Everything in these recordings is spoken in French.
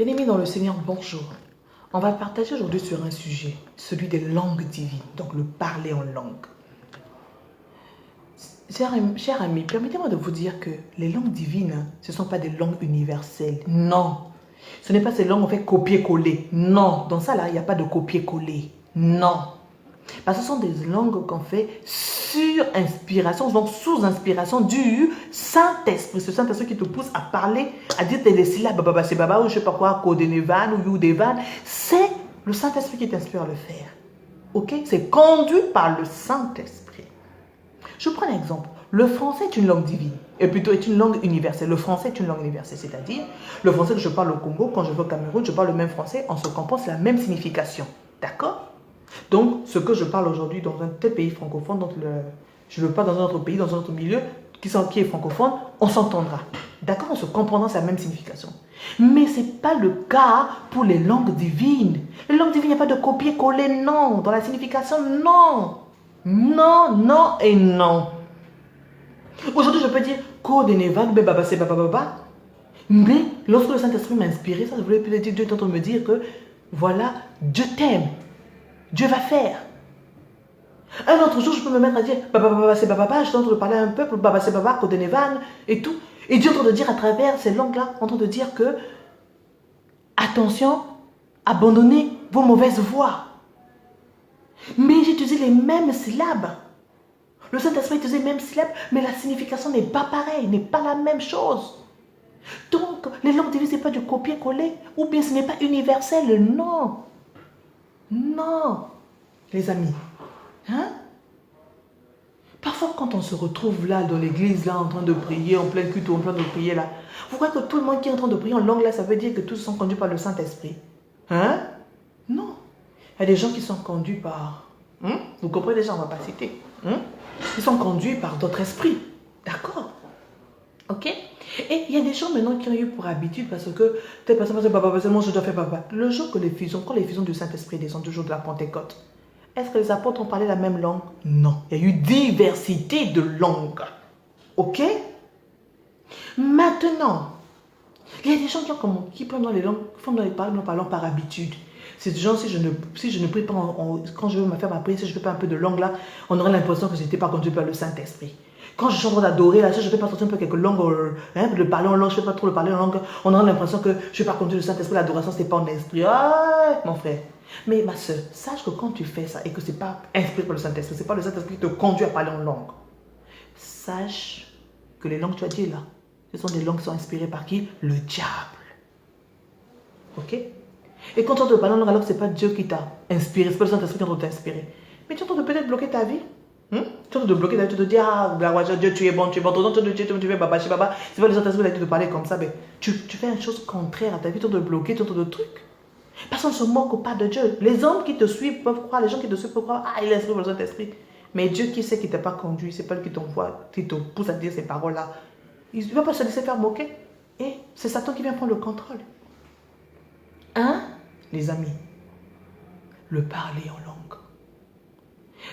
Bien-aimés dans le Seigneur, bonjour. On va partager aujourd'hui sur un sujet, celui des langues divines, donc le parler en langue. Cher ami, permettez-moi de vous dire que les langues divines, ce ne sont pas des langues universelles. Non. Ce n'est pas ces langues qu'on fait copier-coller. Non. Dans ça, là, il n'y a pas de copier-coller. Non. Parce que ce sont des langues qu'on fait sur inspiration, donc sous inspiration du Saint-Esprit. Ce Saint-Esprit qui te pousse à parler, à dire les syllabes, baba, c'est baba, ou je sais pas quoi, Kodenevan ou Youdevan. C'est le Saint-Esprit qui t'inspire à le faire. Ok? C'est conduit par le Saint-Esprit. Je prends un exemple. Le français est une langue divine, et plutôt est une langue universelle. Le français est une langue universelle, c'est-à-dire le français que je parle au Congo, quand je vais au Cameroun, je parle le même français, on se comprend, c'est la même signification. D'accord? Donc, ce que je parle aujourd'hui dans un tel pays francophone, je ne le parle dans un autre pays, dans un autre milieu, qui est francophone, on s'entendra. D'accord? On se comprendra, c'est la même signification. Mais ce n'est pas le cas pour les langues divines. Les langues divines, il n'y a pas de copier-coller, non. Dans la signification, non. Non, non et non. Aujourd'hui, je peux dire Kodenevan, baba, c'est baba. Mais lorsque le Saint-Esprit m'a inspiré, ça voulait dire Dieu est en train de me dire que voilà, Dieu t'aime. Dieu va faire. Un autre jour, je peux me mettre à dire baba, c'est baba, je suis en train de parler à un peuple, baba, c'est baba, Kodenevan et tout. Et Dieu est en train de dire à travers ces langues-là, en train de dire que attention, abandonnez vos mauvaises voies. Mais j'ai utilisé les mêmes syllabes. Le Saint-Esprit utilisé les mêmes syllabes, mais la signification n'est pas pareille, n'est pas la même chose. Donc, les langues divines, ce n'est pas du copier-coller, ou bien ce n'est pas universel, non. Non, les amis. Hein? Parfois, quand on se retrouve là, dans l'église, là, en train de prier, en plein culte ou en train de prier, là, vous croyez que tout le monde qui est en train de prier en langue, là, ça veut dire que tous sont conduits par le Saint-Esprit? Hein? Non. Il y a des gens qui sont conduits par... Vous comprenez déjà, on ne va pas citer. Ils sont conduits par d'autres esprits. D'accord? Ok? Et il y a des gens maintenant qui ont eu pour habitude parce que telle personne va dire papa, seulement je dois faire papa. Le jour que quand les fusions du Saint-Esprit descendent, le jour de la Pentecôte, est-ce que les apôtres ont parlé la même langue? Non. Il y a eu diversité de langues. Ok? Maintenant, il y a des gens qui prennent dans les langues, font dans les parlant par habitude. C'est des gens, si je ne prie pas, quand je veux faire ma prière, si je ne fais pas un peu de langue là, on aurait l'impression que je n'étais pas conduit par le Saint-Esprit. Quand je suis en train d'adorer, là, si je ne fais pas sortir un peu quelques langues, de parler en langue, je ne fais pas trop le parler en langue, on aurait l'impression que je ne suis pas conduit le Saint-Esprit, l'adoration, ce n'est pas en esprit. Ah, mon frère. Mais ma soeur, sache que quand tu fais ça et que ce n'est pas inspiré par le Saint-Esprit, ce n'est pas le Saint-Esprit qui te conduit à parler en langue, sache que les langues que tu as dit là, ce sont des langues qui sont inspirées par qui? Le diable. Ok? Et quand tu te parles en langue, alors que ce n'est pas Dieu qui t'a inspiré, ce n'est pas le Saint-Esprit qui t'a inspiré. Mais tu es en train de peut-être bloquer ta vie. Tu es en train de bloquer ta vie, tu te dis, ah, Dieu, tu es bon, tu fais baba, c'est pas le Saint-Esprit qui a dit de parler comme ça, mais tu fais une chose contraire à ta vie, tu es en train de bloquer, tu es en train de trucs. Parce qu'on ne se moque pas de Dieu. Les hommes qui te suivent peuvent croire, les gens qui te suivent peuvent croire, ah, il est inspiré par le Saint-Esprit. Mais Dieu qui sait qu'il ne t'a pas conduit, c'est pas lui qui t'envoie, qui te pousse à dire ces paroles-là. Il ne va pas se laisser faire moquer. Et c'est Satan qui vient prendre le contrôle. Hein, les amis? Le parler en langue.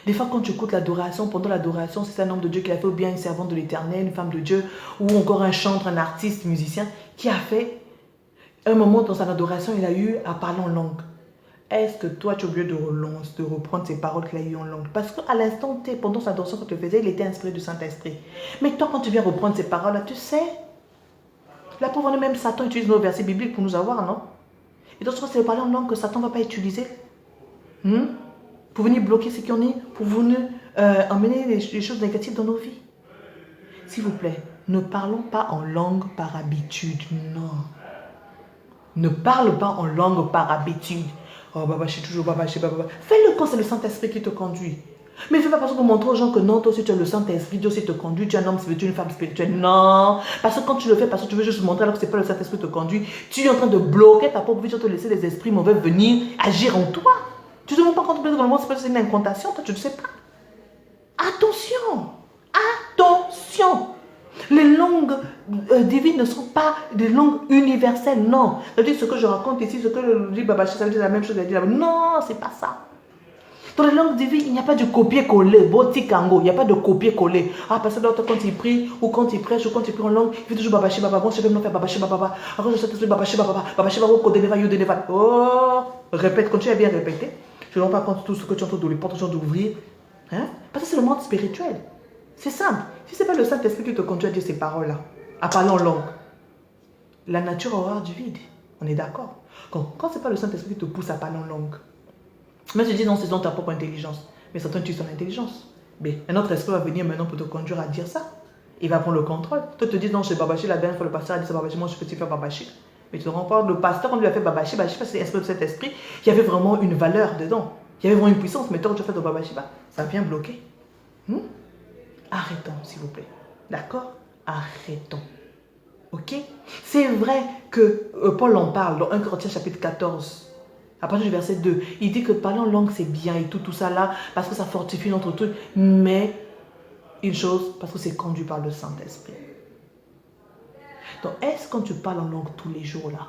Des fois, quand tu écoutes l'adoration, pendant l'adoration, c'est un homme de Dieu qui a fait, ou bien une servante de l'Éternel, une femme de Dieu, ou encore un chanteur, un artiste, musicien, qui a fait un moment dans son adoration, il a eu à parler en langue. Est-ce que toi, tu es obligé de reprendre ces paroles qu'il a eues en langue? Parce qu'à l'instant T, pendant sa adoration que tu faisais, il était inspiré du Saint-Esprit. Mais toi, quand tu viens reprendre ces paroles-là, tu sais, là, pour même Satan utilise nos versets bibliques pour nous avoir, non? Et donc, c'est parler en langue que Satan ne va pas utiliser. Pour venir bloquer ce qu'on est, pour venir emmener les choses négatives dans nos vies. S'il vous plaît, ne parlons pas en langue par habitude, non. Ne parle pas en langue par habitude. Oh, baba, je suis toujours baba, je suis baba. Fais-le quand c'est le Saint-Esprit qui te conduit. Mais fais pas parce qu'on montre aux gens que non, toi aussi tu as le Saint-Esprit, Dieu aussi te conduit, tu es un homme spirituel, une femme spirituelle. Non. Parce que quand tu le fais, parce que tu veux juste montrer alors que ce n'est pas le Saint-Esprit qui te conduit, tu es en train de bloquer ta propre vie, tu vas te laisser les esprits mauvais venir agir en toi. Tu ne te rends pas compte que dans le monde, c'est une incantation, toi tu ne sais pas. Attention. Attention. Les langues divines ne sont pas des langues universelles, non. Ça veut dire ce que je raconte ici, ce que je dis, Baba, ça veut dire la même chose, ça veut dire, non, c'est pas ça. Dans les langues divines, il n'y a pas de copier-coller. Botikango, il n'y a pas de copier-coller. Ah, parce que l'autre, quand il prie, ou quand il prêche, ou quand il prie en langue, il fait toujours babashi baba. Bon, je vais me faire babashi baba. Alors, je sais babashi baba. Babashi baba, kodeneva, yodeneva. Oh, répète, quand tu as bien répété. Je ne rends pas compte de tout ce que tu es en train de les portes d'ouvrir. Hein? Parce que c'est le monde spirituel. C'est simple. Si ce n'est pas le Saint-Esprit qui te conduit à dire ces paroles-là, à parler en langue, la nature aura du vide. On est d'accord. Quand ce n'est pas le Saint-Esprit qui te pousse à parler en langue, mais je dis non, c'est dans ta propre intelligence. Mais Satan tue son intelligence. Mais un autre esprit va venir maintenant pour te conduire à dire ça. Il va prendre le contrôle. Toi, te dis non, c'est babachi. La dernière fois, le pasteur a dit c'est babachi. Moi, je peux te faire babachi. Mais tu te rends compte, le pasteur, quand lui a fait babachi, parce que c'est l'esprit de cet esprit, il y avait vraiment une valeur dedans. Il y avait vraiment une puissance. Mais toi, quand tu fais de babachi, ça vient bloquer. Arrêtons, s'il vous plaît. D'accord? Arrêtons. Ok? C'est vrai que Paul en parle dans 1 Corinthiens chapitre 14. À partir du verset 2, il dit que parler en langue c'est bien et tout ça là, parce que ça fortifie notre truc, mais une chose, parce que c'est conduit par le Saint-Esprit. Donc, est-ce que quand tu parles en langue tous les jours là,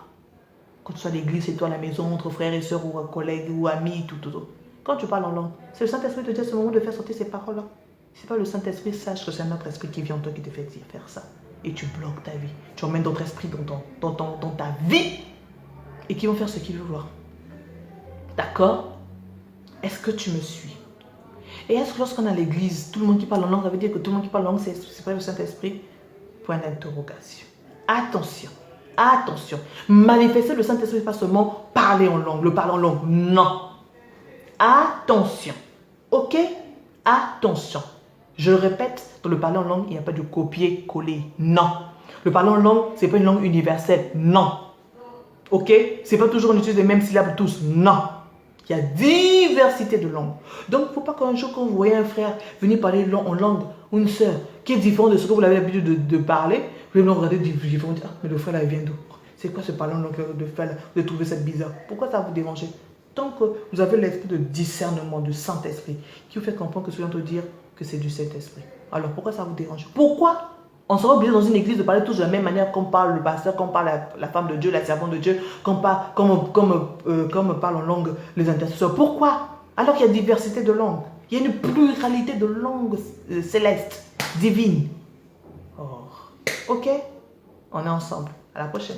quand tu sois à l'église, c'est toi à la maison, entre frères et sœurs, ou collègues, ou amis, tout, quand tu parles en langue, c'est le Saint-Esprit qui te dit à ce moment de faire sortir ces paroles-là. Si ce n'est pas le Saint-Esprit, sache que c'est un autre esprit qui vient en toi qui te fait faire ça. Et tu bloques ta vie. Tu emmènes d'autres esprits dans ta vie et qui vont faire ce qu'ils veulent voir. D'accord? Est-ce que tu me suis? Et est-ce que lorsqu'on est à l'église, tout le monde qui parle en langue, ça veut dire que tout le monde qui parle en langue, c'est pas le Saint-Esprit? Point d'interrogation. Attention, attention. Manifester le Saint-Esprit, pas seulement parler en langue, le parler en langue. Non. Attention. Ok? Attention. Je le répète, dans le parler en langue, il n'y a pas de copier-coller. Non. Le parler en langue, ce n'est pas une langue universelle. Non. Ok? Ce n'est pas toujours on utilise les mêmes syllabes tous. Non. Il y a diversité de langues. Donc, il ne faut pas qu'un jour, quand vous voyez un frère venir parler en langue ou une sœur qui est différente de ce que vous avez l'habitude de parler, vous allez nous regarder différent. Ah, mais le frère là, il vient d'où? C'est quoi ce parler en langue de frère là? Vous avez trouvé ça bizarre. Pourquoi ça vous dérange? Tant que vous avez l'esprit de discernement, de Saint-Esprit, qui vous fait comprendre que ce que je viens de dire, que c'est du Saint-Esprit. Alors, pourquoi ça vous dérange? Pourquoi on sera obligé dans une église de parler tous de la même manière qu'on parle le pasteur, qu'on parle la femme de Dieu, la servante de Dieu, comme parlent en langue les intercesseurs? Pourquoi? Alors qu'il y a diversité de langues. Il y a une pluralité de langues célestes, divines. Oh. Ok? On est ensemble. À la prochaine.